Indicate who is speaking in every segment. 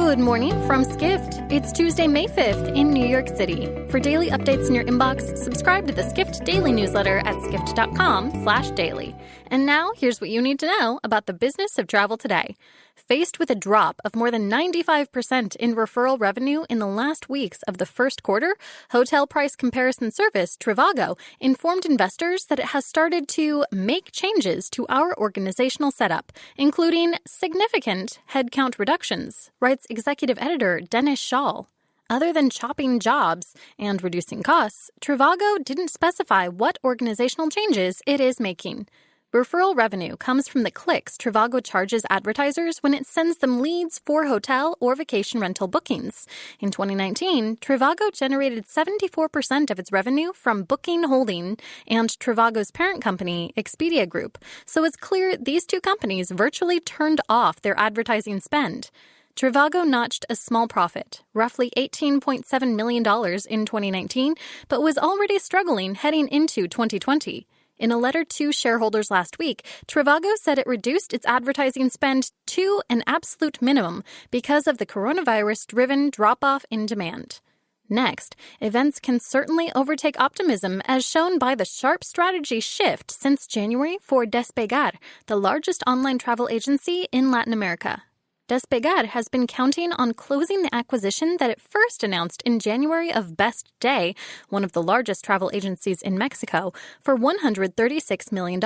Speaker 1: Good morning from Skift. It's Tuesday, May 5th in New York City. For daily updates in your inbox, subscribe to the Skift daily newsletter at skift.com/daily. And now, here's what you need to know about the business of travel today. Faced with a drop of more than 95% in referral revenue in the last weeks of the first quarter, hotel price comparison service Trivago informed investors that it has started to make changes to our organizational setup, including significant headcount reductions, writes executive editor Dennis Schall. Other than chopping jobs and reducing costs, Trivago didn't specify what organizational changes it is making. Referral revenue comes from the clicks Trivago charges advertisers when it sends them leads for hotel or vacation rental bookings. In 2019, Trivago generated 74% of its revenue from Booking Holding and Trivago's parent company, Expedia Group. So it's clear these two companies virtually turned off their advertising spend. Trivago notched a small profit, roughly $18.7 million in 2019, but was already struggling heading into 2020. In a letter to shareholders last week, Trivago said it reduced its advertising spend to an absolute minimum because of the coronavirus-driven drop-off in demand. Next, events can certainly overtake optimism as shown by the sharp strategy shift since January for Despegar, the largest online travel agency in Latin America. Despegar has been counting on closing the acquisition that it first announced in January of Best Day, one of the largest travel agencies in Mexico, for $136 million.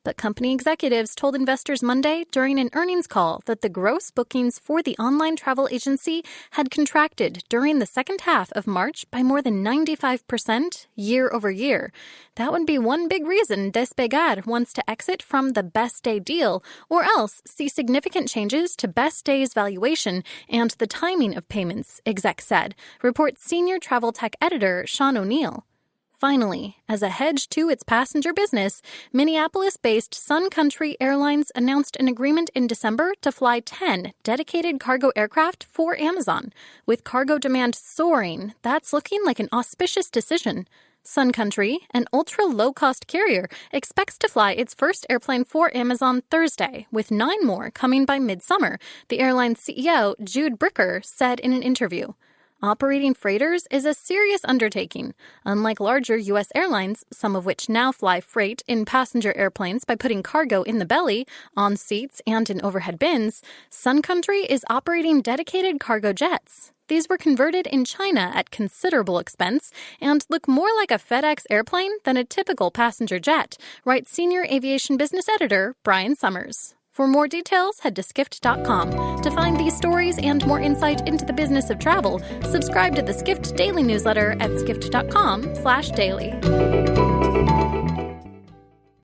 Speaker 1: But company executives told investors Monday during an earnings call that the gross bookings for the online travel agency had contracted during the second half of March by more than 95% year over year. That would be one big reason Despegar wants to exit from the Best Day deal, or else see significant changes to Best Day's valuation and the timing of payments, exec said, reports senior travel tech editor Sean O'Neill. Finally, as a hedge to its passenger business, Minneapolis-based Sun Country Airlines announced an agreement in December to fly 10 dedicated cargo aircraft for Amazon. With cargo demand soaring, that's looking like an auspicious decision. Sun Country, an ultra-low-cost carrier, expects to fly its first airplane for Amazon Thursday, with 9 more coming by midsummer, the airline's CEO, Jude Bricker, said in an interview. Operating freighters is a serious undertaking. Unlike larger U.S. airlines, some of which now fly freight in passenger airplanes by putting cargo in the belly, on seats, and in overhead bins, Sun Country is operating dedicated cargo jets. These were converted in China at considerable expense and look more like a FedEx airplane than a typical passenger jet, writes senior aviation business editor Brian Summers. For more details, head to Skift.com. To find these stories and more insight into the business of travel, subscribe to the Skift daily newsletter at Skift.com/daily.